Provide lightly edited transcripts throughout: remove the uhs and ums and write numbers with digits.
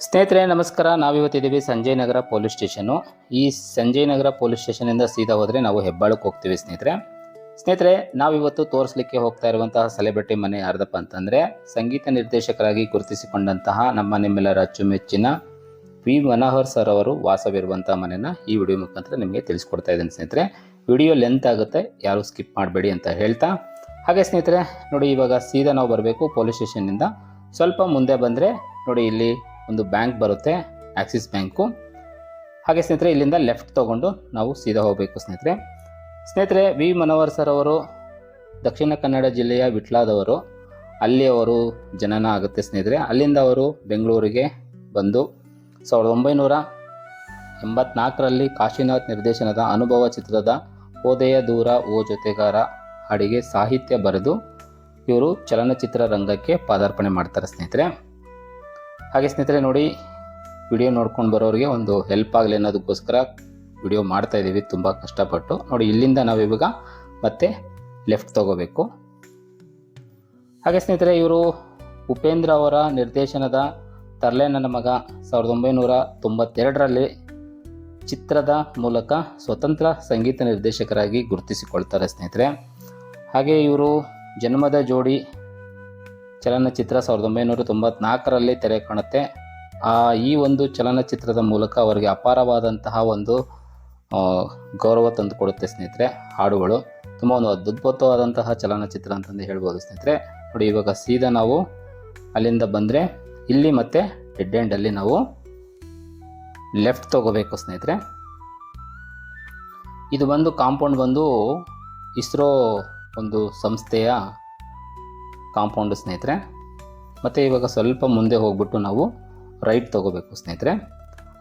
ಸ್ನೇಹಿತರೆ ನಮಸ್ಕಾರ. ನಾವಿವತ್ತಿದ್ದೀವಿ ಸಂಜಯ್ ನಗರ police station. ಈ ಸಂಜಯ್ ನಗರ ಪೊಲೀಸ್ ಸ್ಟೇಷನಿಂದ ಸೀದಾ ಹೋದರೆ ನಾವು ಹೆಬ್ಬಾಳಕ್ಕೆ ಹೋಗ್ತೀವಿ ಸ್ನೇಹಿತರೆ ನಾವಿವತ್ತು ತೋರಿಸಲಿಕ್ಕೆ ಹೋಗ್ತಾ ಇರುವಂತಹ ಸೆಲೆಬ್ರಿಟಿ ಮನೆ ಯಾರ್ದಪ್ಪ ಅಂತಂದರೆ, ಸಂಗೀತ ನಿರ್ದೇಶಕರಾಗಿ ಗುರುತಿಸಿಕೊಂಡಂತಹ ನಿಮ್ಮೆಲ್ಲರ ಅಚ್ಚುಮೆಚ್ಚಿನ ವಿ ಮನೋಹರ್ ಸರ್ ಅವರು ವಾಸವಿರುವಂಥ ಮನೆಯನ್ನು ಈ ವಿಡಿಯೋ ಮುಖಾಂತರ ನಿಮಗೆ ತಿಳಿಸ್ಕೊಡ್ತಾ ಇದ್ದೀನಿ ಸ್ನೇಹಿತರೆ. ವಿಡಿಯೋ ಲೆಂತ್ ಆಗುತ್ತೆ, ಯಾರು ಸ್ಕಿಪ್ ಮಾಡಬೇಡಿ ಅಂತ ಹೇಳ್ತಾ, ಹಾಗೆ ಸ್ನೇಹಿತರೆ ನೋಡಿ, ಇವಾಗ ಸೀದಾ ನಾವು ಬರಬೇಕು ಪೊಲೀಸ್ ಸ್ಟೇಷನ್ನಿಂದ. ಸ್ವಲ್ಪ ಮುಂದೆ ಬಂದರೆ ನೋಡಿ, ಇಲ್ಲಿ ಒಂದು ಬ್ಯಾಂಕ್ ಬರುತ್ತೆ, ಆಕ್ಸಿಸ್ ಬ್ಯಾಂಕು. ಹಾಗೆ ಸ್ನೇಹಿತರೆ ಇಲ್ಲಿಂದ ಲೆಫ್ಟ್ ತೊಗೊಂಡು ನಾವು ಸೀದಾ ಹೋಗಬೇಕು ಸ್ನೇಹಿತರೆ ವಿ ಮನೋಹರ್ ಸರ್ ಅವರು ದಕ್ಷಿಣ ಕನ್ನಡ ಜಿಲ್ಲೆಯ ವಿಟ್ಲಾದವರು. ಅಲ್ಲಿ ಅವರು ಜನನ ಆಗುತ್ತೆ ಸ್ನೇಹಿತರೆ. ಅಲ್ಲಿಂದ ಅವರು ಬೆಂಗಳೂರಿಗೆ ಬಂದು 1984ರಲ್ಲಿ ಕಾಶಿನಾಥ್ ನಿರ್ದೇಶನದ ಅನುಭವ ಚಿತ್ರದ ಹೋದೆಯ ದೂರ ಓ ಜೊತೆಗಾರ ಹಾಡಿಗೆ ಸಾಹಿತ್ಯ ಬರೆದು ಇವರು ಚಲನಚಿತ್ರ ರಂಗಕ್ಕೆ ಪಾದಾರ್ಪಣೆ ಮಾಡ್ತಾರೆ ಸ್ನೇಹಿತರೆ. ಹಾಗೆ ಸ್ನೇಹಿತರೆ ನೋಡಿ, ವಿಡಿಯೋ ನೋಡ್ಕೊಂಡು ಬರೋರಿಗೆ ಒಂದು ಹೆಲ್ಪ್ ಆಗಲಿ ಅನ್ನೋದಕ್ಕೋಸ್ಕರ ವಿಡಿಯೋ ಮಾಡ್ತಾ ಇದ್ದೀವಿ ತುಂಬ ಕಷ್ಟಪಟ್ಟು. ನೋಡಿ, ಇಲ್ಲಿಂದ ನಾವು ಇವಾಗ ಮತ್ತೆ ಲೆಫ್ಟ್ ತಗೋಬೇಕು. ಹಾಗೆ ಸ್ನೇಹಿತರೆ ಇವರು ಉಪೇಂದ್ರ ಅವರ ನಿರ್ದೇಶನದ ತರ್ಲೆ ನನ್ನ ಮಗ 1992ರಲ್ಲಿ ಚಿತ್ರದ ಮೂಲಕ ಸ್ವತಂತ್ರ ಸಂಗೀತ ನಿರ್ದೇಶಕರಾಗಿ ಗುರುತಿಸಿಕೊಳ್ತಾರೆ ಸ್ನೇಹಿತರೆ. ಹಾಗೆ ಇವರು ಜನ್ಮದ ಜೋಡಿ ಚಲನಚಿತ್ರ 1994ರಲ್ಲಿ ತೆರೆ ಕಾಣುತ್ತೆ. ಈ ಒಂದು ಚಲನಚಿತ್ರದ ಮೂಲಕ ಅವರಿಗೆ ಅಪಾರವಾದಂತಹ ಒಂದು ಗೌರವ ತಂದುಕೊಡುತ್ತೆ ಸ್ನೇಹಿತರೆ. ಹಾಡುಗಳು ತುಂಬ ಒಂದು ಅದ್ಭುತವಾದಂತಹ ಚಲನಚಿತ್ರ ಅಂತಂದು ಹೇಳ್ಬೋದು ಸ್ನೇಹಿತರೆ. ನೋಡಿ, ಇವಾಗ ಸೀದಾ ನಾವು ಅಲ್ಲಿಂದ ಬಂದರೆ ಇಲ್ಲಿ ಮತ್ತೆ ಡೆಡ್ ಎಂಡಲ್ಲಿ ನಾವು ಲೆಫ್ಟ್ ತಗೋಬೇಕು ಸ್ನೇಹಿತರೆ. ಇದು ಬಂದು ಕಾಂಪೌಂಡ್ ಬಂದು ಇಸ್ರೋ ಒಂದು ಸಂಸ್ಥೆಯ ಕಾಂಪೌಂಡ್ ಸ್ನೇಹಿತರೆ. ಮತ್ತು ಇವಾಗ ಸ್ವಲ್ಪ ಮುಂದೆ ಹೋಗ್ಬಿಟ್ಟು ನಾವು ರೈಟ್ ತೊಗೋಬೇಕು ಸ್ನೇಹಿತರೆ.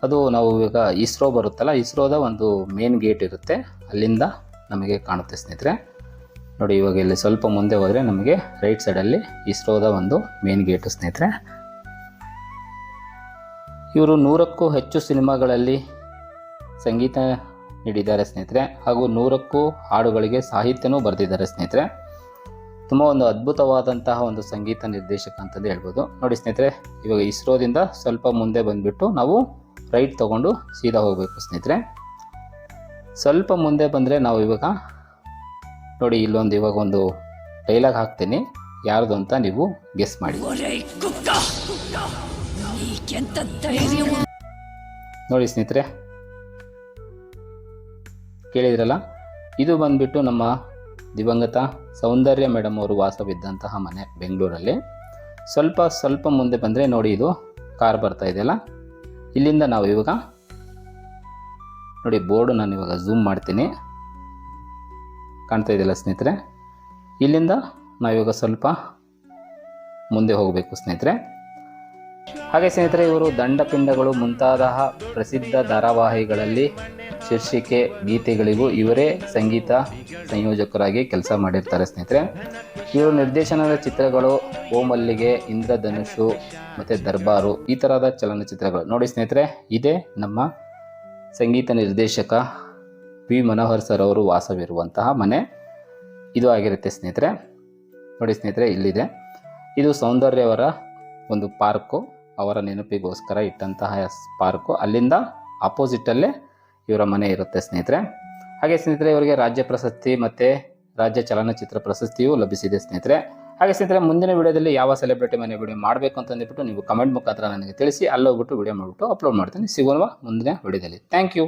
ಅದು ನಾವು ಇವಾಗ ಇಸ್ರೋ ಬರುತ್ತಲ್ಲ, ಇಸ್ರೋದ ಒಂದು ಮೇನ್ ಗೇಟ್ ಇರುತ್ತೆ, ಅಲ್ಲಿಂದ ನಮಗೆ ಕಾಣುತ್ತೆ ಸ್ನೇಹಿತರೆ. ನೋಡಿ, ಇವಾಗ ಇಲ್ಲಿ ಸ್ವಲ್ಪ ಮುಂದೆ ಹೋದರೆ ನಮಗೆ ರೈಟ್ ಸೈಡಲ್ಲಿ ಇಸ್ರೋದ ಒಂದು ಮೇನ್ ಗೇಟು ಸ್ನೇಹಿತರೆ. ಇವರು 100ಕ್ಕೂ ಹೆಚ್ಚು ಸಿನಿಮಾಗಳಲ್ಲಿ ಸಂಗೀತ ನೀಡಿದ್ದಾರೆ ಸ್ನೇಹಿತರೆ. ಹಾಗೂ 100ಕ್ಕೂ ಹಾಡುಗಳಿಗೆ ಸಾಹಿತ್ಯನೂ ಬರೆದಿದ್ದಾರೆ ಸ್ನೇಹಿತರೆ. ತುಂಬ ಒಂದು ಅದ್ಭುತವಾದಂತಹ ಒಂದು ಸಂಗೀತ ನಿರ್ದೇಶಕ ಅಂತಂದು ಹೇಳ್ಬೋದು. ನೋಡಿ ಸ್ನೇಹಿತರೆ, ಇವಾಗ ಇಸ್ರೋದಿಂದ ಸ್ವಲ್ಪ ಮುಂದೆ ಬಂದುಬಿಟ್ಟು ನಾವು ರೈಟ್ ತೊಗೊಂಡು ಸೀದಾ ಹೋಗಬೇಕು ಸ್ನೇಹಿತರೆ. ಸ್ವಲ್ಪ ಮುಂದೆ ಬಂದರೆ ನಾವು ಇವಾಗ ನೋಡಿ, ಇವಾಗ ಒಂದು ಡೈಲಾಗ್ ಹಾಕ್ತೀನಿ, ಯಾರ್ದು ಅಂತ ನೀವು ಗೆಸ್ ಮಾಡಿ. ನೋಡಿ ಸ್ನೇಹಿತರೆ, ಕೇಳಿದ್ರಲ್ಲ, ಇದು ಬಂದುಬಿಟ್ಟು ನಮ್ಮ ದಿವಂಗತ ಸೌಂದರ್ಯ ಮೇಡಮ್ ಅವರು ವಾಸವಿದ್ದಂತಹ ಮನೆ ಬೆಂಗಳೂರಲ್ಲಿ. ಸ್ವಲ್ಪ ಮುಂದೆ ಬಂದರೆ ನೋಡಿ, ಇದು ಕಾರ್ ಬರ್ತಾ ಇದೆಯಲ್ಲ, ಇಲ್ಲಿಂದ ನಾವು ಇವಾಗ ನೋಡಿ, ಬೋರ್ಡು ನಾನು ಇವಾಗ ಝೂಮ್ ಮಾಡ್ತೀನಿ, ಕಾಣ್ತಾ ಇದೆಯಲ್ಲ ಸ್ನೇಹಿತರೆ. ಇಲ್ಲಿಂದ ನಾವಿವಾಗ ಸ್ವಲ್ಪ ಮುಂದೆ ಹೋಗಬೇಕು ಸ್ನೇಹಿತರೆ. ಹಾಗೆ ಸ್ನೇಹಿತರೆ ಇವರು ದಂಡಪಿಂಡಗಳು ಮುಂತಾದ ಪ್ರಸಿದ್ಧ ಧಾರಾವಾಹಿಗಳಲ್ಲಿ ಶೀರ್ಷಿಕೆ ಗೀತೆಗಳಿಗೂ ಇವರೇ ಸಂಗೀತ ಸಂಯೋಜಕರಾಗಿ ಕೆಲಸ ಮಾಡಿರ್ತಾರೆ ಸ್ನೇಹಿತರೆ. ಇವರು ನಿರ್ದೇಶನದ ಚಿತ್ರಗಳು ಓ ಮಲ್ಲಿಗೆ, ಇಂದ್ರಧನುಷು ಮತ್ತು ದರ್ಬಾರು, ಈ ಥರದ ಚಲನಚಿತ್ರಗಳು. ನೋಡಿ ಸ್ನೇಹಿತರೆ, ಇದೇ ನಮ್ಮ ಸಂಗೀತ ನಿರ್ದೇಶಕ ವಿ ಮನೋಹರ್ ಸರ್ ಅವರು ವಾಸವಿರುವಂತಹ ಮನೆ ಇದು ಆಗಿರುತ್ತೆ ಸ್ನೇಹಿತರೆ. ನೋಡಿ ಸ್ನೇಹಿತರೆ, ಇಲ್ಲಿದೆ, ಇದು ಸೌಂದರ್ಯವರ ಒಂದು ಪಾರ್ಕು, ಅವರ ನೆನಪಿಗೋಸ್ಕರ ಇಟ್ಟಂತಹ ಪಾರ್ಕು. ಅಲ್ಲಿಂದ ಆಪೋಸಿಟಲ್ಲೇ ಇವರ ಮನೆ ಇರುತ್ತೆ ಸ್ನೇಹಿತರೆ. ಹಾಗೆ ಸ್ನೇಹಿತರೆ, ಇವರಿಗೆ ರಾಜ್ಯ ಪ್ರಶಸ್ತಿ ಮತ್ತು ರಾಜ್ಯ ಚಲನಚಿತ್ರ ಪ್ರಶಸ್ತಿಯೂ ಲಭಿಸಿದೆ ಸ್ನೇಹಿತರೆ. ಹಾಗೆ ಸ್ನೇಹಿತರೆ, ಮುಂದಿನ ವಿಡಿಯೋದಲ್ಲಿ ಯಾವ ಸೆಲೆಬ್ರಿಟಿ ಮನೆ ವಿಡಿಯೋ ಮಾಡಬೇಕು ಅಂತಂದ್ಬಿಟ್ಟು ನೀವು ಕಮೆಂಟ್ ಮುಖಾಂತರ ನನಗೆ ತಿಳಿಸಿ, ಅಲ್ಲೋಗ್ಬಿಟ್ಟು ವಿಡಿಯೋ ಮಾಡಿಬಿಟ್ಟು ಅಪ್ಲೋಡ್ ಮಾಡ್ತೀನಿ. ಸಿಗೋಣ ಮುಂದಿನ ವಿಡಿಯೋದಲ್ಲಿ. Thank you.